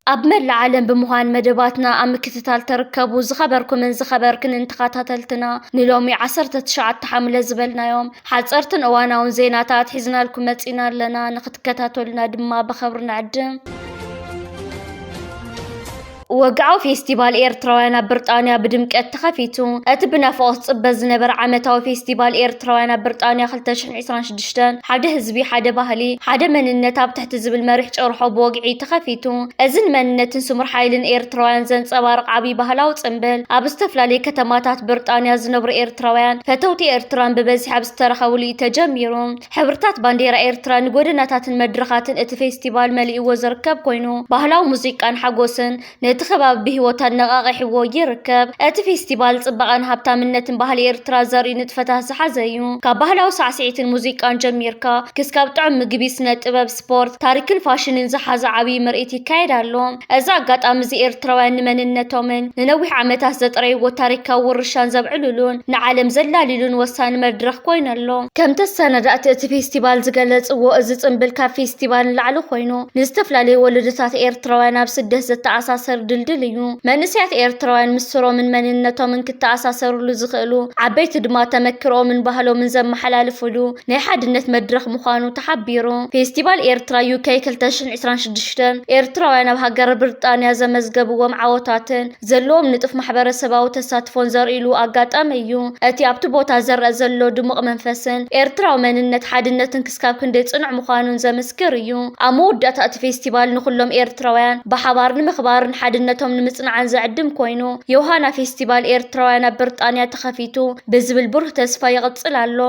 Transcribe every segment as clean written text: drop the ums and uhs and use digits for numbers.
أبمر العالم بمهان مدباتنا أم كتتال تركبوا زخبركم من زخبركن انتقاتاتلتنا نلومي 19 حملة زبلنا يوم حاصرتن أوانا وزيناتات حزنا لكم متسينا لنا نختكتاتولنا دما بخبرنا عدم وقعوا فيستيفال إيرتراوينا بريطانيا بدمكت تخفيتو أتبنا فوق صبز نبر عمتاو فيستيفال إيرتراوينا بريطانيا 2026 حدا هزبي حدا بهلي حدا من النتاب تحت زبل مريح جرحو بوقعي تخفيتو أزن من نتنسمر حايلن إيرتراويان زن صبارق عبي بهلاو تنبل أبستفلالي كتماتات بريطانيا زنبر إيرتراويان فتوتي إيرتران ببزي حبسترخولي تجميرو حبرتات بانديرا إيرتران قودناتات المدرخات ات فيستيفال ملئ وزركب كوينو بهلاو موسيقان حقوسن تخباب بهوتان نقاقحو يركب ات فيستيفال صبغان هابتامنتن ባህሊ ኤርትራ ዘርኢ ንጥፈታት ዝሓዘ እዩ ካብ ባህላዊ ሳዕስዒትን ሙዚቃን ጀሚርካ ክስካብ ጥዑም ምግቢ ስነ ጥበብ ስፖርት ታሪክን ፋሽንን ዝሓዘ ዓብይ ምርኢት ይካየድ ኣሎ እዚ ኣጋጣሚ እዚ ኤርትራውያን ንመንነቶምን ንነዊሕ ዓመታት ዘጥረይዎ ታሪካዊ ውርሻን ዘብዕሉሉን ንዓለም ዘላሊሉን ወሳኒ መድረኽ ኮይኑ ኣሎ ከም ተሰናዳእቲ እቲ ፌስቲቫል ዝገለጽዎ እዚ ጽምብል ካብ ፌስቲቫል ንላዕሊ ኮይኑ ንዝተፈላለዩ ወለዶታት ኤርትራውያን ኣብ ስደት ዘተኣሳሰር ድልድል እዩ መንእሰያት ኤርትራውያን ምስሮምን መንነቶምን ክተኣሳሰሩሉ ዝኽእሉ ዓበይቲ ድማ ተመክሮምን ባህሎምን ዘመሓላልፉሉ ናይ ሓድነት መድረኽ ምዃኑ ተሓቢሩ ፌስቲቫል ኤርትራ ዩኬ 2026 ኤርትራውያን ኣብ ሃገር ብሪጣንያ ዘመዝገቡዎም ዓወታትን ዘለዎም ንጥፍ ማሕበረሰባዊ ተሳትፎን ዘርእሉ ኣጋጣሚ እዩ እቲ ኣብቲ ቦታ ዘርአ ዘሎ ድሙቕ መንፈስን ኤርትራዊ መንነት ሓድነትን ክስካብ ክንደይ ጽኑዕ ምዃኑን ዘመስክር እዩ ኣብ መወዳእታ እቲ ፌስቲቫል ንኹሎም ኤርትራውያን ብሓባር ንምኽባርን ሓድነቶም ንምጽናዕን ዘዕድም ኮይኑ የውሃና ፌስቲቫል ኤርትራውያን ኣብ ብሪጣንያ ተኸፊቱ ብዝብል ብሩህ ተስፋ ይቕጽል ኣሎ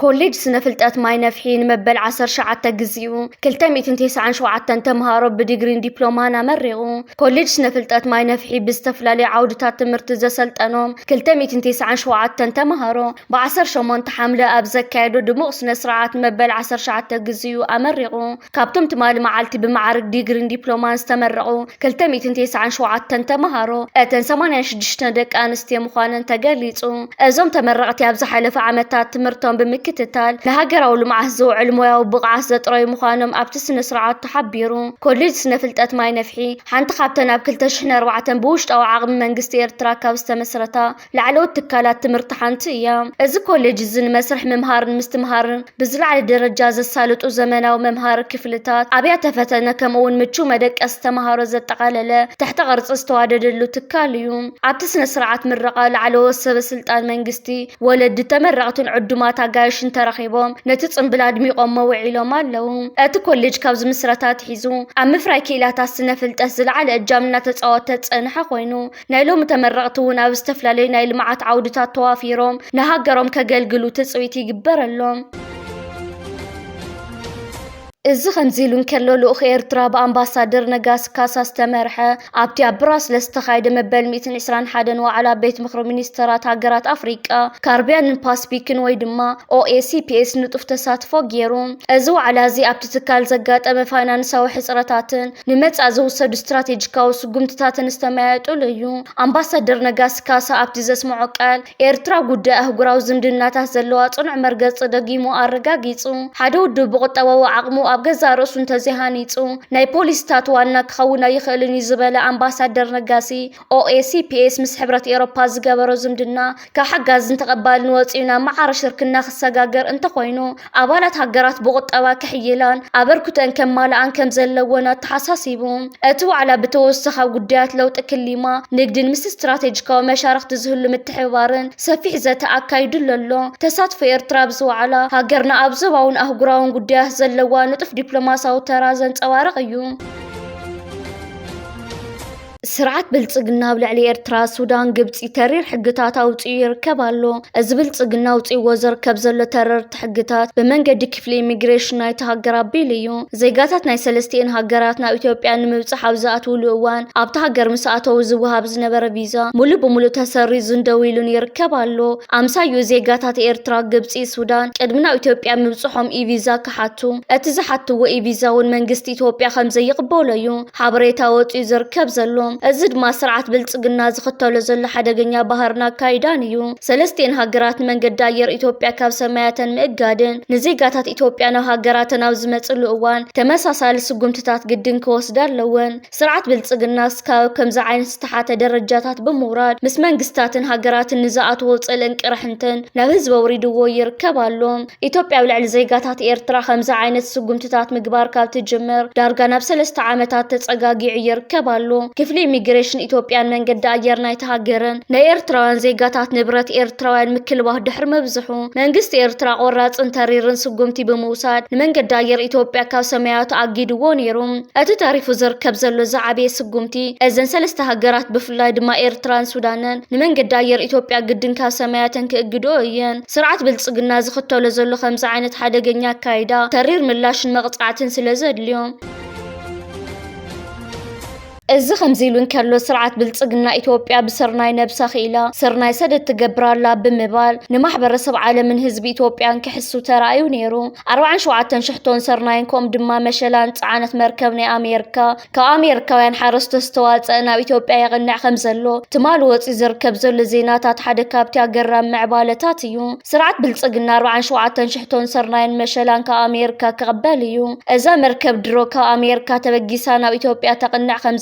ኮሌጅ ስነ ፍልጠት ማይ ነፍሒ ንመበል 19 ግዚኡ 297 ተምሃሮ ብዲግሪን ዲፕሎማን ኣመሪቑ ኮሌጅ ስነ ፍልጠት ማይ ነፍሒ ብዝተፈላለዩ ዓውድታት ትምህርቲ ዘሰልጠኖም 297 ተምሃሮ ብ18 ሓምለ ኣብ ዘካየዶ ድሙቕ ስነ ስርዓት መበል 19 ግዚኡ ኣመሪቑ ካብቶም ትማሊ መዓልቲ ብማዕርግ ዲግሪን ዲፕሎማን ዝተመረቑ 297 ተምሃሮ እተን 86 ደቂ ኣንስትዮ ምዃነን ተገሊጹ እዞም ተመረቕቲ ኣብ ዝሓለፈ ዓመታት ትምህርቶም ክትታል ለሃገራዊ ልምዓት ዝውዕል ሞያዊ ብቕዓት ዘጥረዩ ምዃኖም ኣብቲ ስነ ስርዓት ተሓቢሩ ኮሌጅ ስነ ፍልጠት ማይ ነፍሒ ሓንቲ ካብተን ኣብ 2004 ብውሽጣዊ ዓቕሚ መንግስቲ ኤርትራ ካብ ዝተመስረታ ላዕለዎት ትካላት ትምህርቲ ሓንቲ እያ እዚ ኮሌጅ እዚ ንመስርሕ ምምሃርን ምስትምሃርን ብዝለዓለ ደረጃ ዘሳልጡ ዘመናዊ መምሃሪ ክፍልታት ኣብያተ ፈተነ ከምኡውን ምቹው መደቀሲ ተምሃሮ ዘጠቓለለ ትሕተ ቅርፂ ዝተዋደደሉ ትካል እዩ ኣብቲ ስነ ስርዓት ምረቓ ላዕለዎት ሰበስልጣን መንግስቲ ወለዲ ተመረቕትን ዕዱማት ኣጋይሽ ተረኺቦም ነቲ ጽምብል ኣድሚቖም መውዒሎም ኣለዉ እቲ ኮሌጅ ካብ ዝምስረታት ሒዙ ኣብ ምፍራይ ክኢላታት ስነ ፍልጠት ዝለዓለ እጃም እናተፃወተ ፀንሐ ኮይኑ ናይ ሎሚ ተመረቕቲ እውን ኣብ ዝተፈላለዩ ናይ ልምዓት ዓውድታት ተዋፊሮም ንሃገሮም ከገልግሉ ትፅቢት ይግበረሎም እዚ ከምዚሉን ከሎ ልኡኽ ኤርትራ ብኣምባሳደር ነጋሲ ካሳ ዝተመርሐ ኣብቲ ኣብ ብራስለስ ዝተኻየደ መበል 121 ዋዕላ ቤት ምክሪ ሚኒስተራት ሃገራት ኣፍሪቃ ካርቢያንን ፓስፊክን ወይ ድማ OACPS ንጡፍ ተሳትፎ ገይሩ እዚ ዋዕላ እዚ ኣብቲ ትካል ዘጋጠመ ፋይናንሳዊ ሕፅረታትን ንመጻኢ ዝውሰዱ ስትራቴጂካዊ ስጉምትታትን ዝተመያየጡሉ እዩ ኣምባሳደር ነጋሲ ካሳ ኣብቲ ዘስምዖ ቃል ኤርትራ ጉዳይ ኣህጉራዊ ዝምድናታት ዘለዋ ጽኑዕ መርገፂ ደጊሙ ኣረጋጊጹ ሓደ ውድብ ብቁጠባዊ ዓቕሙ ኣብ ገዛ ርእሱ እንተዘይሃኒጹ ናይ ፖሊስታት ዋና ክኸውን ኣይኽእልን እዩ ዝበለ ኣምባሳደር ነጋሲ OACPS ምስ ሕብረት ኤውሮፓ ዝገበሮ ዝምድና ካብ ሓጋዝን ተቐባልን ወፂኡና ማዕረ ሽርክና ክሰጋገር እንተኮይኑ ኣባላት ሃገራት ብቁጠባ ክሕይላን ኣበርክተን ከማልኣን ከም ዘለወን ተሓሳሲቡ እቲ ዋዕላ ብተወሳኺ ጉዳያት ለውጢ ክሊማ ንግድን ምስ ስትራቴጂካዊ መሻርክቲ ዝህሉ ምትሕብባርን ሰፊሕ ዘተ ኣካይዱሉ ኣሎ ተሳትፎ ኤርትራ ብዝዋዕላ ሃገርና ኣብ ዞባውን ኣህጉራውን ጉዳያት ዘለዋ ንጡፍ ዲፕሎማሲያዊ ተራ ዘንጸባርቕ እዩ ስርዓት ብልጽግና ኣብ ልዕሊ ኤርትራ ሱዳን ግብፂ ተሪር ሕግታት ኣውፅኡ ይርከብ ኣሎ እዚ ብልጽግና ኣውፅእዎ ዝርከብ ዘሎ ተረርቲ ሕግታት ብመንገዲ ክፍሊ ኢሚግሬሽን ናይቲ ሃገር ኣቢሉ እዩ ዜጋታት ናይ ሰለስቲአን ሃገራት ናብ ኢትዮጵያ ንምብፃሕ ኣብ ዝኣትውሉ እዋን ኣብቲ ሃገር ምስ ኣተው ዝወሃብ ዝነበረ ቪዛ ሙሉእ ብሙሉእ ተሰሪዙ ደው ኢሉን ይርከብ ኣሎ ኣምሳዩ ዜጋታት ኤርትራ ግብፂ ሱዳን ቅድሚ ናብ ኢትዮጵያ ምብፅሖም ኢቪዛ ክሓቱ እቲ ዝሓትዎ ኢቪዛ እውን መንግስቲ ኢትዮጵያ ከም ዘይቕበሎ እዩ ሓበሬታ ወፂኡ ዝርከብ ዘሎ እዚ ድማ ስርዓት ብልጽግና ዝኽተሎ ዘሎ ሓደገኛ ባህርና ካይዳን እዩ። ሰለስቴን ሃገራት መንገዲ ኣየር ኢትዮጵያ ካብ ሰማያተን ምእጋድን ንዜጋታት ኢትዮጵያ ናብ ሃገራተን ኣብ ዝመጽሉ እዋን ተመሳሳሊ ስጉምትታት ግድን ክወስድ ኣለወን። ስርዓት ብልጽግና ስካብ ከምዚ ዓይነት ዝተሓተ ደረጃታት ብምውራድ ምስ መንግስታትን ሃገራትን ንዝኣትዎ ጸልእን ቅርሕንትን ናብ ህዝቢ ውሪድዎ ይርከብ ኣሎ። ኢትዮጵያ ብልዕሊ ዜጋታት ኤርትራ ከምዚ ዓይነት ስጉምትታት ምግባር ካብ ትጅምር ዳርጋ ናብ 3 ዓመታት ተጸጋጊዑ ይርከብ ኣሎ። ክፍሊ ኢሚግሬሽን ኢትዮጵያን መንገዲ ኣየር ናይቲ ሃገርን ናይ ኤርትራውያን ዜጋታት ንብረት ኤርትራውያን ምክልባህ ድሕሪ መብዝሑ መንግስቲ ኤርትራ ቆራጽን ተሪርን ስጉምቲ ብምውሳድ ንመንገዲ ኣየር ኢትዮጵያ ካብ ሰማያቱ ኣጊድዎ ነይሩ። እቲ ታሪፉ ዝርከብ ዘሎ ዝዓበየ ስጉምቲ እዘን 3 ሃገራት ብፍላይ ድማ ኤርትራን ሱዳንን ንመንገዲ ኣየር ኢትዮጵያ ግድን ካብ ሰማያተን ክእግዶ እየን። ስርዓት ብልጽግና ዝኽተሎ ዘሎ ከምዚ ዓይነት ሓደገኛ ኣካይዳ ተሪር ምላሽን መቕጻዕትን ስለ ዘድልዮም እዚ ከምዚሉ እንከሎ ስርዓት ብልጽግና ኢትዮጵያ ብስርናይ ነብሳ ኺኢላ ስርናይ ሰደድ ትገብራላ ብምባል ንማሕበረሰብ ዓለምን ህዝቢ ኢትዮጵያን ክሕሱ ተራእዩ ነይሩ። 47 ቶን ስርናይን ከምኡ ድማ መሸላን ጽዓነት መርከብ ናይ ኣሜሪካ ካብ ኣሜሪካውያን ሓረስቶት ዝተዋጽአ ናብ ኢትዮጵያ ይቕንዕ ከም ዘሎ ትማል ወፂ ዝርከብ ዘሎ ዜናታት ሓደ ካብቲ ኣገራሚ ምዕባለታት እዩ። ስርዓት ብልጽግና 47 ቶን ስርናይን መሸላን ካብ ኣሜሪካ ክቕበል እዩ። እዛ መርከብ ድሮ ካብ ኣሜሪካ ተበጊሳ ናብ ኢትዮጵያ ተቕንዕ ከም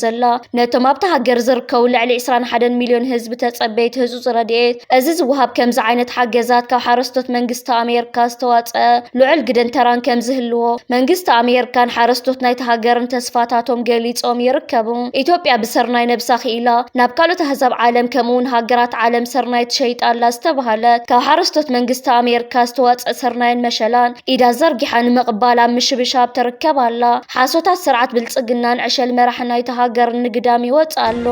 ነቶም ኣብታ ሃገር ዝርከቡ ልዕሊ 21 ሚልዮን ህዝቢ ተጸበይቲ ህጹጽ ረድኤት እዚ ዝወሃብ ከምዚ ዓይነት ሓገዛት ካብ ሓረስቶት መንግስቲ ኣሜሪካ ዝተዋጽአ ልዑል ግደን ተራን ከም ዝህልዎ መንግስቲ ኣሜሪካን ሓረስቶት ናይቲ ሃገርን ተስፋታቶም ገሊጾም ይርከቡ። ኢትዮጵያ ብስርናይ ነብሳ ኺኢላ ናብ ካልኦት ኣህዛብ ዓለም ከምኡውን ሃገራት ዓለም ስርናይ ትሸይጣላ ዝተባሃለት ካብ ሓረስቶት መንግስቲ ኣሜሪካ ዝተዋጽአ ስርናይን መሸላን ኢዳ ዘርጊሓ ንምቕባል ኣብ ምሽብሻብ ትርከብ ኣላ። ሓሶታት ስርዓት ብልጽግናን ዕሸል መራሒ ናይቲ ሃገር ንግዳም ይወጽ ኣሎ።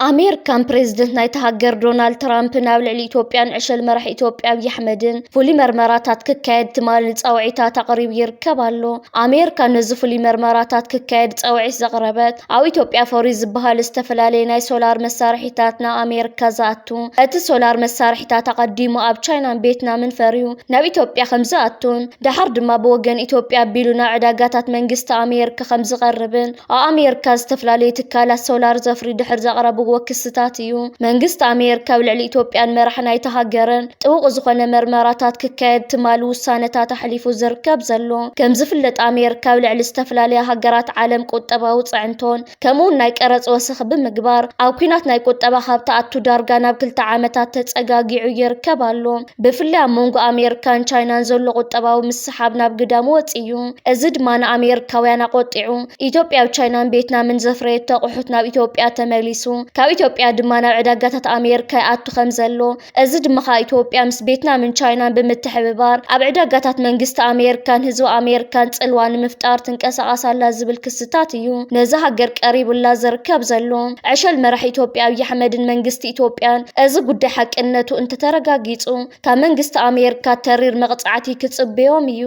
ኣሜሪካን ፕሬዝደንት ናይቲ ሃገር ዶናልድ ትራምፕ ናብ ልዕሊ ኢትዮጵያን ዕሸል መራሒ ኢትዮጵያ ኣብይ ኣሕመድን ፍሉይ መርመራታት ክካየድ ትማል ጻውዒታት ኣቕሪቡ ይርከብ ኣሎ። ኣሜሪካ ነዚ ፍሉይ መርመራታት ክካየድ ጻውዒት ዘቕረበት ኣብ ኢትዮጵያ ፈሪ ዝበሃል ዝተፈላለየ ናይ ሶላር መሳርሒታት ናብ ኣሜሪካ ዝኣቱ እቲ ሶላር መሳርሒታት ኣቐዲሙ ኣብ ቻይናን ቪየትናምን ፈርዩ ናብ ኢትዮጵያ ከም ዝኣቱን ድሓር ድማ ብወገን ኢትዮጵያ ኣቢሉ ናብ ዕዳጋታት መንግስቲ ኣሜሪካ ከም ዝቐርብን ኣብ ኣሜሪካ ዝተፈላለዩ ትካላት ሶላር ዘፍሪ ድሕር ዘቕረቡ ወክስታት እዩ። መንግስቲ ኣሜሪካ ብልዕሊ ኢትዮጵያን መራሒ ናይቲ ሃገርን ጥቡቕ ዝኾነ መርመራታት ክካየድ ትማል ውሳነታት ኣሕሊፉ ዝርከብ ዘሎ። ከም ዝፍለጥ ኣሜሪካ ብልዕሊ ዝተፈላለየ ሃገራት ዓለም ቁጠባዊ ጽዕንቶን ከምኡውን ናይ ቀረጽ ወሰኺ ብምግባር ኣብ ኩናት ናይ ቁጠባ ሃብቲ ኣቱ ዳርጋ ናብ 2 ዓመታት ተጸጋጊዑ ይርከብ ኣሎ። ብፍላይ ኣብ መንጎ ኣሜሪካን ቻይናን ዘሎ ቁጠባዊ ምስሓብ ናብ ግዳም ወፂኡ እዚ ድማ ንኣሜሪካውያን ኣቆጢዑ ኢትዮጵያ ኣብ ቻይናን ቪየትናምን ዘፍረየቶ ኣቑሑት ናብ ኢትዮጵያ ተመሊሱ ካብ ኢትዮጵያ ድማ ናብ ዕዳጋታት ኣሜሪካ ይኣቱ ከም ዘሎ እዚ ድማ ካብ ኢትዮጵያ ምስ ቪየትናምን ቻይናን ብምትሕብባር ኣብ ዕዳጋታት መንግስቲ ኣሜሪካን ህዝቢ ኣሜሪካን ጽልዋ ንምፍጣር ትንቀሳቐሳላ ዝብል ክስታት እዩ ነዚ ሃገር ቀሪቡላ ዝርከብ ዘሎ። ዕሸል መራሒ ኢትዮጵያ ኣብይ ኣሕመድን መንግስቲ ኢትዮጵያን እዚ ጉዳይ ሓቅነቱ እንተተረጋጊጹ ካብ መንግስቲ ኣሜሪካ ተሪር መቕጻዕቲ ክጽበዮም እዩ።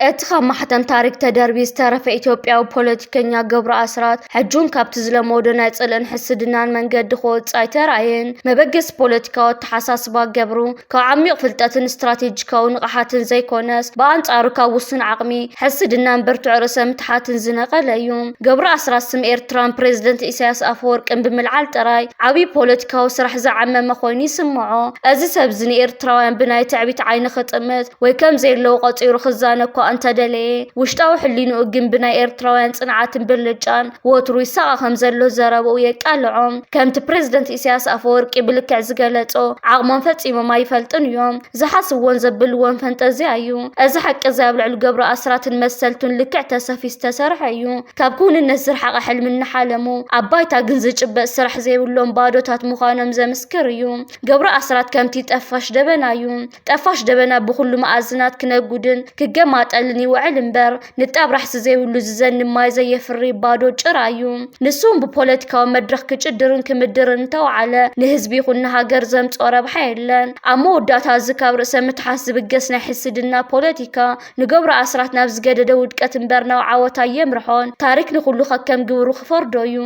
እቲ ካብ ማሕተም ታሪክ ተደርቢ ዝተረፈ ኢትዮጵያዊ ፖለቲከኛ ገብሩ ኣስራት ሕጁን ካብቲ ዝለመዶ ናይ ጽልእን ሕስድናን መንገዲ ክወጻእ ተራእየን። መበገስ ፖለቲካዊ ተሓሳስባ ገብሩ ካብ ዓሚቕ ፍልጠትን ስትራቴጂካዊ ንቕሓትን ዘይኮነስ ብኣንጻሩ ካብ ውሱን ዓቕሚ ሕስድናን ብርቱዕ ርእሰ ምትሓትን ዝነቐለ እዩ። ገብሩ ኣስራት ስም ኤርትራን ፕሬዝደንት ኢሳያስ ኣፈወርቅን ብምልዓል ጥራይ ዓብዪ ፖለቲካዊ ስራሕ ዝዓመመ ኮይኑ ይስምዖ። እዚ ሰብ እዚ ንኤርትራውያን ብናይ ትዕቢት ዓይኒ ክጥምት ወይ ከም ዘየለው ቀፂሩ ክዛነ እኳ እንተደለየ ውሽጣዊ ሕሊንኡ ግን ብናይ ኤርትራውያን ጽንዓትን ብልጫን ወትሩ ይሳቐ ከም ዘሎ ዘረብኡ የቃልዖም። ከምቲ ፕሬዝደንት ኢሳያስ ኣፈወርቂ ብልክዕ ዝገለጾ ዓቕሞም ፈጺሞም ኣይፈልጥን እዮም ዝሓስብዎን ዘብልዎን ፈንጠዝያ እዩ። እዚ ሓቂ እዚ ኣብ ልዕሊ ገብሩ ኣስራትን መሰልቱን ልክዕ ተሰፊዩ ዝተሰርሐ እዩ። ካብ ክውንነት ዝረሓቐ ሕልሚ እናሓለሙ ኣብ ባይታ ግን ዝጭበጥ ስራሕ ዘይብሎም ባዶታት ምዃኖም ዘምስክር እዩ። ገብሩ ኣስራት ከምቲ ጠፋሽ ደበና እዩ። ጠፋሽ ደበና ብኩሉ መኣዝናት ክነጉድን ክገማጠልን ይውዕል እምበር ንጣብራሕሲ ዘይብሉ ዝዘኒ ማይ ዘየፍሪ ባዶ ጭራ እዩ። ንሱም ብፖለቲካዊ መድረኽ ክጭድርን ክምድርን እንተወዓለ ንህዝቢ ይኹን ንሃገር ዘምጽኦ ረብሓ የለን። ኣብ መወዳእታ እዚ ካብ ርእሰ ምትሓስ ዝብገስ ናይ ሕስድና ፖለቲካ ንገብሩ ኣስራት ናብ ዝገደደ ውድቀት እምበር ናብ ዓወታ የምርሖን ታሪክ ንኹሉ ከከም ግብሩ ክፈርዶ እዩ።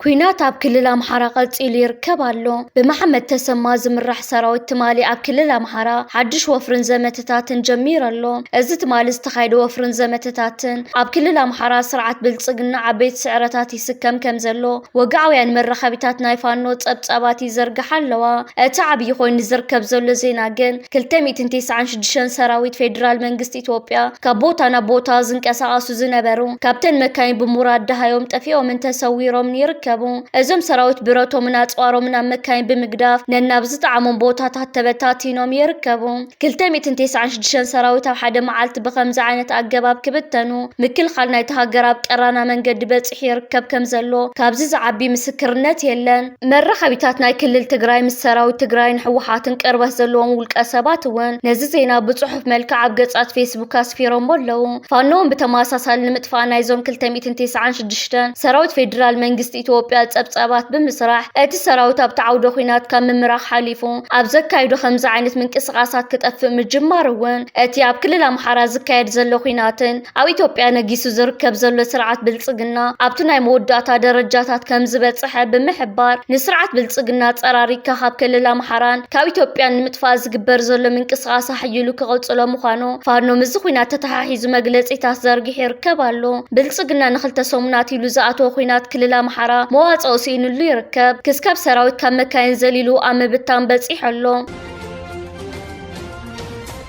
ኩናት ኣብ ክልል ኣምሓራ ቀፂሉ ይርከብ ኣሎ። ብመሐመድ ተሰማ ዝምራሕ ሰራዊት ትማሊ ኣብ ክልል ኣምሓራ ሓድሽ ወፍርን ዘመተታትን ጀሚር ኣሎ። እዚ ትማሊ ዝተኻየደ ወፍርን ዘመተታትን ኣብ ክልል ኣምሓራ ስርዓት ብልጽግና ዓበይቲ ስዕረታት ይስከም ከም ዘሎ ወግዓውያን መራኸቢታት ናይ ፋኖ ጸብጻባት ይዘርግሓ ኣለዋ። እቲ ዓብይ ኮይኑ ዝርከብ ዘሎ ዜና ግን 296 ሰራዊት ፌደራል መንግስቲ ኢትዮጵያ ካብ ቦታ ናብ ቦታ ዝንቀሳቐሱ ዝነበሩ ካብተን መካይን ብምውራድ ደሃዮም ጠፊኦምን ተሰዊሮምን ይርከቡ። እዞም ሰራዊት ብረቶምን ኣጽዋሮምን ኣብ መካይን ብምግዳፍ ነናብ ዝጠዓሞም ቦታታት ተበታቲኖም ይርከቡ። 296 ሰራዊት ኣብ ሓደ መዓልቲ ብከምዚ ዓይነት ኣገባብ ክብተኑ ምክልኻል ናይቲ ሃገር ኣብ ቀራና መንገዲ በፂሕ ይርከብ ከም ዘሎ ካብዚ ዝዓቢ ምስክርነት የለን። መራኸቢታት ናይ ክልል ትግራይ ምስ ሰራዊት ትግራይን ሕወሓትን ቅርበት ዘለዎም ውልቀ ሰባት እውን ነዚ ዜና ብጽሑፍ መልክዕ ኣብ ገጻት ፌስቡክ ኣስፊሮም ኣለዉ። ፋኖውን ብተመሳሳሊ ንምጥፋእ ናይዞም 296 ሰራዊት ፌደራል መንግስቲ ኢትዮጵያ ጸብጻባት ብምስራሕ እቲ ሰራዊት ኣብ ዓውደ ኩናት ካብ ምምራኽ ሓሊፉ ኣብ ዘካይዱ ከምዚ ዓይነት ምንቅስቓሳት ክጠፍእ ምጅማር እውን እቲ ኣብ ክልል ኣምሓራ ዝካየድ ዘሎ ኩናትን ኣብ ኢትዮጵያ ነጊሱ ዝርከብ ዘሎ ስርዓት ብልጽግና ኣብቲ ናይ መወዳእታ ደረጃታት ከም ዝበጽሐ ብምሕባር ንስርዓት ብልጽግና ጸራሪካ ካብ ክልል ኣምሓራን ካብ ኢትዮጵያ ንምጥፋእ ዝግበር ዘሎ ምንቅስቓስ ሓይሉ ክቕጽሎ ምዃኑ ፋኖ ምዝ ኩናት ተተሓሒዙ መግለጺታት ዘርጊሕ ይርከብ ኣሎ። ብልጽግና ንኽልተ ሰሙናት ኢሉ ዝኣተወ ኩናት ክልል ኣምሓራ መዋጽኦ ሲኢንሉ ይርከብ። ክስካብ ሰራዊት ካብ መካይን ዘሊሉ ኣብ ምብታን በፂሕ ኣሎ።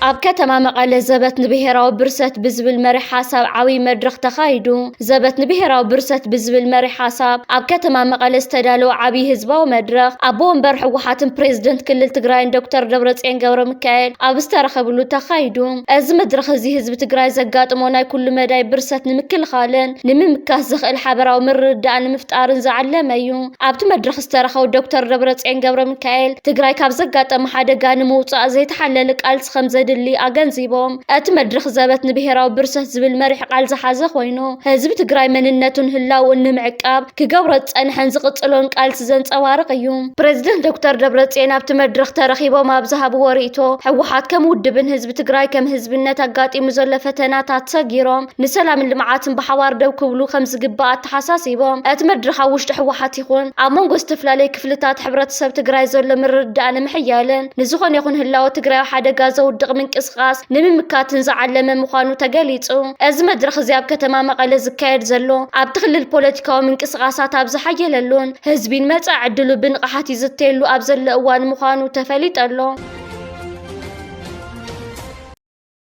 ኣብ ከተማ መቐለ ዘበት ንብሔራዊ ብርሰት ብዝብል መሪ ሓሳብ ዓብይ መድረኽ ተኻይዱ። ዘበት ንብሔራዊ ብርሰት ብዝብል መሪ ሓሳብ ኣብ ከተማ መቐለ ዝተዳለወ ዓብይ ህዝባዊ መድረኽ ኣቦ ወንበር ሕወሓትን ፕሬዝደንት ክልል ትግራይን ዶክተር ደብረጽዮን ገብረሚካኤል ኣብ ዝተረኸብሉ ተኻይዱ። እዚ መድረኽ እዚ ህዝቢ ትግራይ ዘጋጥሞ ናይ ኩሉ መዳይ ብርሰት ንምክልኻልን ንምምካስ ዝኽእል ሓበራዊ ምርድዳእ ንምፍጣርን ዝዓለመ እዩ። ኣብቲ መድረኽ ዝተረኸቡ ዶክተር ደብረጽዮን ገብረሚካኤል ትግራይ ካብ ዘጋጠመ ሓደጋ ንምውፃእ ዘይተሓለለ ቃልሲ ከም ዘድሊ ኣገንዚቦም እቲ መድረኽ ዘበት ንብሔራዊ ብርሰት ዝብል መሪሕ ቃል ዝሓዘ ኮይኑ ህዝቢ ትግራይ መንነቱን ህላውኡን ንምዕቃብ ክገብሮ ዝጸንሐን ዝቕጽሎን ቃልሲ ዘንጸባርቕ እዩ። ፕሬዝደንት ዶክተር ደብረጽዮን ኣብቲ መድረኽ ተረኺቦም ኣብ ዝሃብዎ ርእይቶ ሕወሓት ከም ውድብን ህዝቢ ትግራይ ከም ህዝብነት ኣጋጢሙ ዘሎ ፈተናታት ሰጊሮም ንሰላምን ልምዓትን ብሓባር ደው ክብሉ ከም ዝግባእ ተሓሳሲቦም እቲ መድረኽ ኣብ ውሽጢ ሕወሓት ይኹን ኣብ መንጎ ዝተፈላለዩ ክፍልታት ሕብረተሰብ ትግራይ ዘሎ ምርድዳእ ንምሕያልን ንዝኾነ ይኹን ህላወ ትግራይ ሓደጋ ዘውድቕ ምንቅስቓስ ንምምካትን ዝዓለመ ምዃኑ ተገሊጹ። እዚ መድረኽ እዚ ኣብ ከተማ መቐለ ዝካየድ ዘሎ ኣብቲ ክልል ፖለቲካዊ ምንቅስቓሳት ኣብ ዝሓየለሉን ህዝቢን መጻኢ ዕድሉ ብንቕሓት ይዝተየሉ ኣብ ዘሎ እዋን ምዃኑ ተፈሊጡ ኣሎ።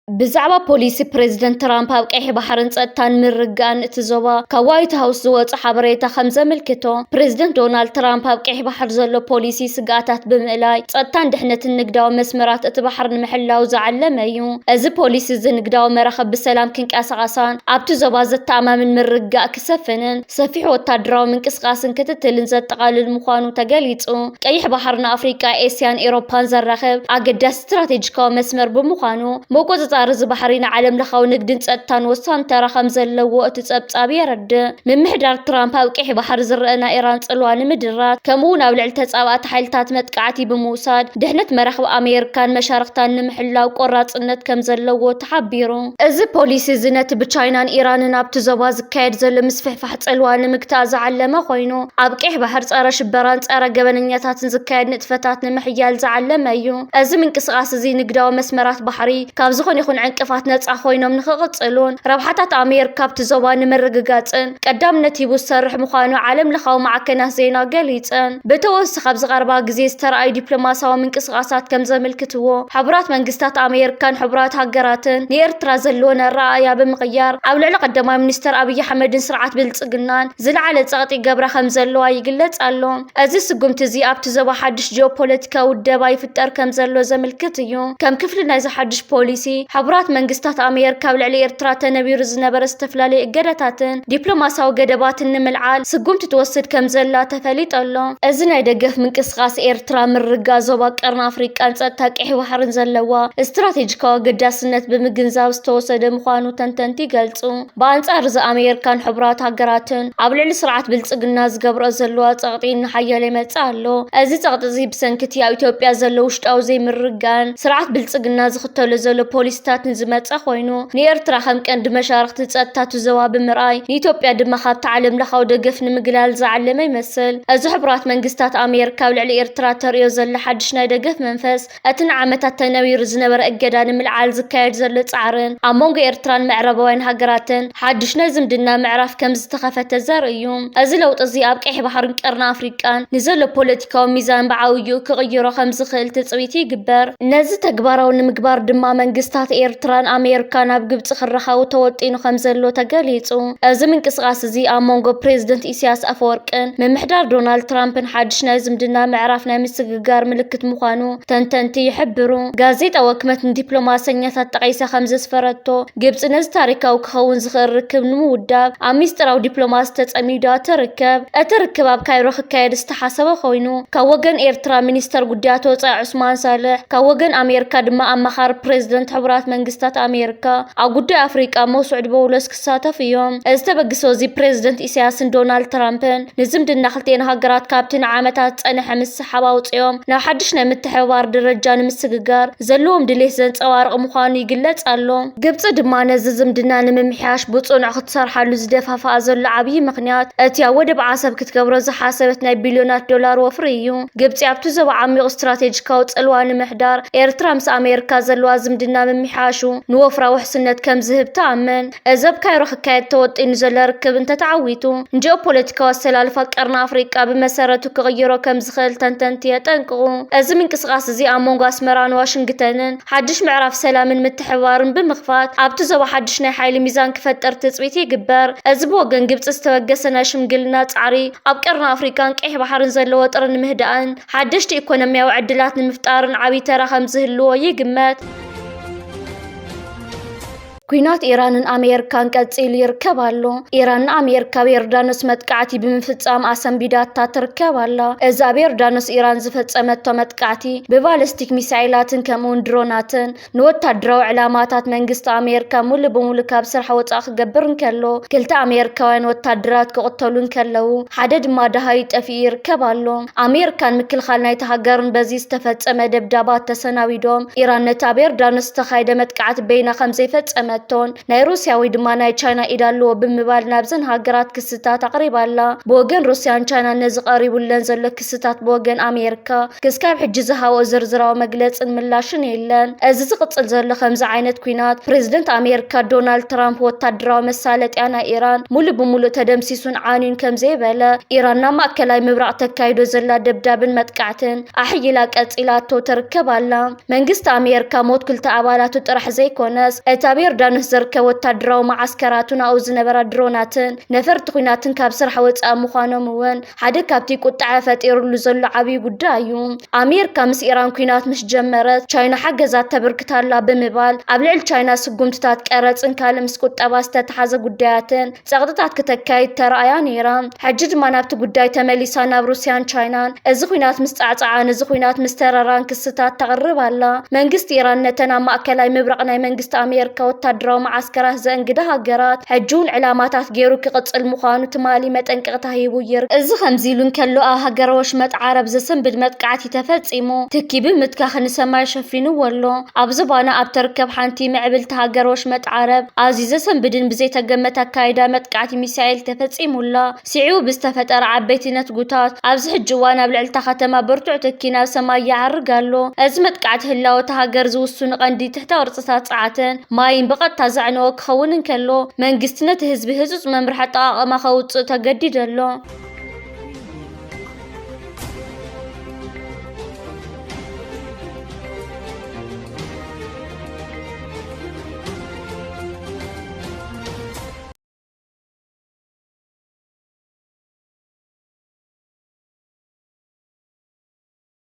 ብዛዕባ ፖሊሲ ፕሬዝደንት ትራምፕ ኣብ ቀይሕ ባሕርን ጸጥታን ምርጋን እቲ ዞባ ካብ ዋይት ሃውስ ዝወፀ ሓበሬታ ከም ዘመልክቶ ፕሬዝደንት ዶናልድ ትራምፕ ኣብ ቀይሕ ባሕር ዘሎ ፖሊሲ ስጋኣታት ብምእላይ ጸጥታን ድሕነትን ንግዳዊ መስመራት እቲ ባሕር ንምሕላው ዝዓለመ እዩ። እዚ ፖሊሲ እዚ ንግዳዊ መራኸቢ ብሰላም ክንቀሳቐሳን ኣብቲ ዞባ ዘተኣማምን ምርጋእ ክሰፍንን ሰፊሕ ወታደራዊ ምንቅስቓስን ክትትልን ዘጠቓልል ምዃኑ ተገሊጹ። ቀይሕ ባሕር ንኣፍሪቃ፣ ኤስያን፣ ኤሮፓን ዘራኽብ ኣገዳሲ ስትራቴጂካዊ መስመር ብምዃኑ መቆጻጸሪ እዚ ባሕሪ ንዓለም ለኻዊ ንግድን ጸጥታን ወሳኒ ተራ ከም ዘለዎ እቲ ጸብጻብ የረድእ። ምምሕዳር ትራምፕ ኣብ ቀይሕ ባሕሪ ዝረአና ኢራን ጽልዋ ንምድራት ከምኡውን ኣብ ልዕሊ ተጻባእቲ ሓይልታት መጥቃዕቲ ብምውሳድ ድሕነት መራኽቢ ኣሜሪካን መሻርክታን ንምሕላው ቆራጽነት ከም ዘለዎ ተሓቢሩ። እዚ ፖሊሲ እዚ ነቲ ብቻይናን ኢራንን ኣብቲ ዞባ ዝካየድ ዘሎ ምስፍሕፋሕ ጽልዋ ንምግታእ ዝዓለመ ኮይኑ ኣብ ቀይሕ ባሕር ጸረ ሽበራን ጸረ ገበነኛታትን ዝካየድ ንጥፈታት ንምሕያል ዝዓለመ እዩ። እዚ ምንቅስቓስ እዚ ንግዳዊ መስመራት ባሕሪ ካብ ዝኾነ ይኹን ዕንቅፋት ነጻ ኮይኖም ንኽቕጽሉን ረብሓታት ኣሜሪካ ኣብቲ ዞባ ንምርግጋጽን ቀዳምነት ሂቡ ዝሰርሕ ምዃኑ ዓለም ለኻዊ ማዕከናት ዜና ገሊጸን። ብተወሳኺ ኣብ ዝቐረባ ግዜ ዝተረኣዩ ዲፕሎማስያዊ ምንቅስቓሳት ከም ዘመልክትዎ ሕቡራት መንግስታት ኣሜሪካን ሕቡራት ሃገራትን ንኤርትራ ዘለወን ኣረኣእያ ብምቕያር ኣብ ልዕሊ ቀዳማይ ሚኒስትር ኣብይ ኣሕመድን ስርዓት ብልጽግናን ዝለዓለ ጸቕጢ ገብራ ከም ዘለዋ ይግለጽ ኣሎ። እዚ ስጉምቲ እዚ ኣብቲ ዞባ ሓድሽ ጂኦፖለቲካዊ ውደባ ይፍጠር ከም ዘሎ ዘመልክት እዩ። ከም ክፍሊ ናይዚ ሓድሽ ፖሊሲ ሕቡራት መንግስታት ኣሜሪካ ኣብ ልዕሊ ኤርትራ ተነቢሩ ዝነበረ ዝተፈላለዩ እገዳታትን ዲፕሎማስያዊ ገደባትን ንምልዓል ስጉምቲ ትወስድ ከም ዘላ ተፈሊጡ ኣሎ። እዚ ናይ ደገፍ ምንቅስቓስ ኤርትራ ምርጋእ ዞባ ቀርኒ ኣፍሪቃን ጸጥታ ቀይሕ ባሕርን ዘለዋ ስትራቴጂካዊ ኣገዳስነት ብምግንዛብ ዝተወሰደ ምዃኑ ተንተንቲ ይገልጹ። ብኣንጻር እዚ ኣሜሪካን ሕቡራት ሃገራትን ኣብ ልዕሊ ስርዓት ብልጽግና ዝገብሮ ዘለዋ ጸቕጢ እናሓየለ ይመጽእ ኣሎ። እዚ ጸቕጢ እዚ ብሰንኪቲ ኣብ ኢትዮጵያ ዘሎ ውሽጣዊ ዘይምርጋን ስርዓት ብልጽግና ዝኽተሎ ዘሎ ፖሊሲ መንግስታትን ዝመጸ ኮይኑ ንኤርትራ ከም ቀንዲ መሻርክቲ ጸጥታቱ ዘዋ ብምርኣይ ንኢትዮጵያ ድማ ካብቲ ዓለም ለኻው ደገፍ ንምግላል ዝዓለመ ይመስል። እዚ ሕቡራት መንግስታት ኣሜሪካ ኣብ ልዕሊ ኤርትራ ተርእዮ ዘላ ሓድሽ ናይ ደገፍ መንፈስ እቲ ንዓመታት ተነቢሩ ዝነበረ እገዳ ንምልዓል ዝካየድ ዘሎ ጻዕርን ኣብ መንጎ ኤርትራን ምዕራባውያን ሃገራትን ሓድሽ ናይ ዝምድና ምዕራፍ ከም ዝተኸፈተ ዘርኢ እዩ። እዚ ለውጢ እዚ ኣብ ቀይሕ ባሕርን ቀርኒ ኣፍሪቃን ንዘሎ ፖለቲካዊ ሚዛን ብዓብዩ ክቕይሮ ከም ዝኽእል ትጽቢት ይግበር። ነዚ ተግባራዊ ንምግባር ድማ መንግስታት ኤርትራን ኣሜሪካን ኣብ ግብፂ ክራኸቡ ተወጢኑ ከም ዘሎ ተገሊጹ። እዚ ምንቅስቓስ እዚ ኣብ መንጎ ፕሬዚደንት ኢሳያስ ኣፈወርቅን ምምሕዳር ዶናልድ ትራምፕን ሓድሽ ናይ ዝምድና ምዕራፍ ናይ ምስግጋር ምልክት ምዃኑ ተንተንቲ ይሕብሩ። ጋዜጣ ወክመት ንዲፕሎማሰኛታት ጠቒሳ ከም ዘስፈረቶ ግብፂ ነዚ ታሪካዊ ክኸውን ዝኽእል ርክብ ንምውዳብ ኣብ ሚስጥራዊ ዲፕሎማሲ ተጸሚዳ ትርከብ። እቲ ርክብ ኣብ ካይሮ ክካየድ ዝተሓሰበ ኮይኑ ካብ ወገን ኤርትራ ሚኒስተር ጉዳያት ወጻኢ ዑስማን ሳልሕ ካብ ወገን ኣሜሪካ ድማ ኣማኻሪ ፕሬዚደንት ሕቡራት መንግስታት ኣሜሪካ ኣብ ጉዳይ ኣፍሪቃ መውስዕድ በውሎስ ክሳተፍ እዮም። እዚ ተበጊሶ እዚ ፕሬዚደንት ኢሳያስን ዶናልድ ትራምፕን ንዝምድና ክልቴን ሃገራት ካብቲ ንዓመታት ጸንሐ ምስሓብ ኣውፅኦም ናብ ሓድሽ ናይ ምትሕብባር ደረጃ ንምስግጋር ዘለዎም ድሌት ዘንጸባርቕ ምዃኑ ይግለጽ ኣሎ። ግብፂ ድማ ነዚ ዝምድና ንምምሕያሽ ብጽኑዕ ክትሰርሓሉ ዝደፋፍኣ ዘሎ ዓብዪ ምኽንያት እቲ ኣብ ወደብ ዓሰብ ክትገብሮ ዝሓሰበት ናይ ቢልዮናት ዶላር ወፍሪ እዩ። ግብፂ ኣብቲ ዞባ ዓሚቕ ስትራቴጂካዊ ጽልዋ ንምሕዳር ኤርትራ ምስ ኣሜሪካ ዘለዋ ዝምድና ምምሕያሹ ንወፍራ ውሕስነት ከም ዝህብ ተኣምን። እዚ ኣብ ካይሮ ክካየድ ተወጢኑ ዘሎ ርክብ እንተተዓዊቱ ንጂኦፖለቲካዊ ኣሰላልፋ ቀርኒ ኣፍሪቃ ብመሰረቱ ክቕይሮ ከም ዝኽእል ተንተንቲ የጠንቅቑ። እዚ ምንቅስቓስ እዚ ኣብ መንጎ ኣስመራን ዋሽንግተንን ሓድሽ ምዕራፍ ሰላምን ምትሕብባርን ብምኽፋት ኣብቲ ዞባ ሓድሽ ናይ ሓይሊ ሚዛን ክፈጠር ትጽቢት ይግበር። እዚ ብወገን ግብፂ ዝተበገሰ ናይ ሽምግልና ጻዕሪ ኣብ ቀርኒ ኣፍሪካን ቀይሕ ባሕርን ዘለዎ ወጥሪ ንምህዳእን ሓደሽቲ ኢኮኖምያዊ ዕድላት ንምፍጣርን ዓብዪ ተራ ከም ዝህልዎ ይግመት። ኩናት ኢራንን ኣሜሪካን ቀፂሉ ይርከብ ኣሎ። ኢራን ንኣሜሪካ በዮርዳኖስ መጥቃዕቲ ብምፍጻም ኣሰንቢዳታ ትርከብ ኣላ። እዚ ኣብ ዮርዳኖስ ኢራን ዝፈጸመቶ መጥቃዕቲ ብባለስቲክ ሚሳይላትን ከምኡውን ድሮናትን ንወታደራዊ ዕላማታት መንግስቲ ኣሜሪካ ሙሉእ ብሙሉእ ካብ ስራሕ ወጻእ ክገብር እንከሎ ክልተ ኣሜሪካውያን ወታደራት ክቕተሉ እንከለዉ ሓደ ድማ ደሃዩ ጠፊኡ ይርከብ ኣሎ። ኣሜሪካን ምክልኻል ናይቲ ሃገርን በዚ ዝተፈጸመ ደብዳባት ተሰናቢዶም ኢራን ነቲ ኣብ ዮርዳኖስ ዝተኻየደ መጥቃዕቲ በይና ከም ዘይፈጸመ ናይ ሩስያ ወይ ድማ ናይ ቻይና ኢድ ኣለዎ ብምባል ናብዘን ሃገራት ክስታት ኣቕሪባላ። ብወገን ሩስያን ቻይና ነዚ ቀሪቡለን ዘሎ ክስታት ብወገን ኣሜሪካ ክስካብ ሕጂ ዝሃቦ ዝርዝራዊ መግለጽን ምላሽን የለን። እዚ ዝቕጽል ዘሎ ከምዚ ዓይነት ኩናት ፕሬዚደንት ኣሜሪካ ዶናልድ ትራምፕ ወታደራዊ መሳለጥያ ናይ ኢራን ሙሉእ ብሙሉእ ተደምሲሱን ዓንዩን ከም ዘይበለ ኢራን ናብ ማእከላይ ምብራቕ ተካይዶ ዘላ ደብዳብን መጥቃዕትን ኣሕይላ ቀፂላቶ ትርከብ ኣላ። መንግስቲ ኣሜሪካ ሞት ክልተ ኣባላቱ ጥራሕ ዘይኮነስ እቲ ኣብ ዮርዳኖስ ዝርከብ ወታደራዊ ማዓስከራቱን ኣብኡ ዝነበራ ድሮናትን ነፈርቲ ኩናትን ካብ ስራሕ ወጻኢ ምዃኖም እውን ሓደ ካብቲ ቁጣዕ ፈጢሩሉ ዘሎ ዓብዪ ጉዳይ እዩ። ኣሜሪካ ምስ ኢራን ኩናት ምስ ጀመረት ቻይና ሓገዛት ተበርክታላ ብምባል ኣብ ልዕሊ ቻይና ስጉምትታት ቀረፅን ካልእ ምስ ቁጠባ ዝተተሓዘ ጉዳያትን ጸቕጥታት ክተካይድ ተረኣያ ነይራ። ሕጂ ድማ ናብቲ ጉዳይ ተመሊሳ ናብ ሩስያን ቻይናን እዚ ኩናት ምስ ጻዕጻዓን እዚ ኩናት ምስ ተረራን ክስታት ተቕርብ ኣላ። መንግስቲ ኢራን ነተን ኣብ ማእከላይ ምብራቕ ናይ መንግስቲ ኣሜሪካ ወታደራዊ ማዓስከራት ዘእንግዳ ሃገራት ሕጂውን ዕላማታት ገይሩ ክቕጽል ምዃኑ ትማሊ መጠንቀቕታ ሂቡ ይርከብ። እዚ ከምዚ ኢሉ እንከሎ ኣብ ሃገረ ወሽመጥ ዓረብ ዘሰንብድ መጥቃዕቲ ተፈጺሙ ትኪ ብምትካኽ ንሰማይ ሸፊንዎ ኣሎ። ኣብ ዝባና ኣብ ትርከብ ሓንቲ ምዕብልቲ ሃገረ ወሽመጥ ዓረብ ኣዝዩ ዘሰንብድን ብዘይተገመተ ኣካይዳ መጥቃዕቲ ሚሳኤል ተፈጺሙላ። ሲዒቡ ብዝተፈጠረ ዓበይቲ ነትጉታት ኣብዚ ሕጂ እዋን ኣብ ልዕልታ ከተማ ብርቱዕ ትኪ ናብ ሰማይ ይዓርግ ኣሎ። እዚ መጥቃዕቲ ህላወት ሃገር ዝውስኑ ቀንዲ ትሕታዊ ቅርጽታት ጸዓትን ማይን ብቐጥታ ዘዕነወ ክኸውን እንከሎ መንግስቲ ነቲ ህዝቢ ህፁፅ መምርሒ ኣጠቓቕማ ከውፅእ ተገዲዱ ኣሎ።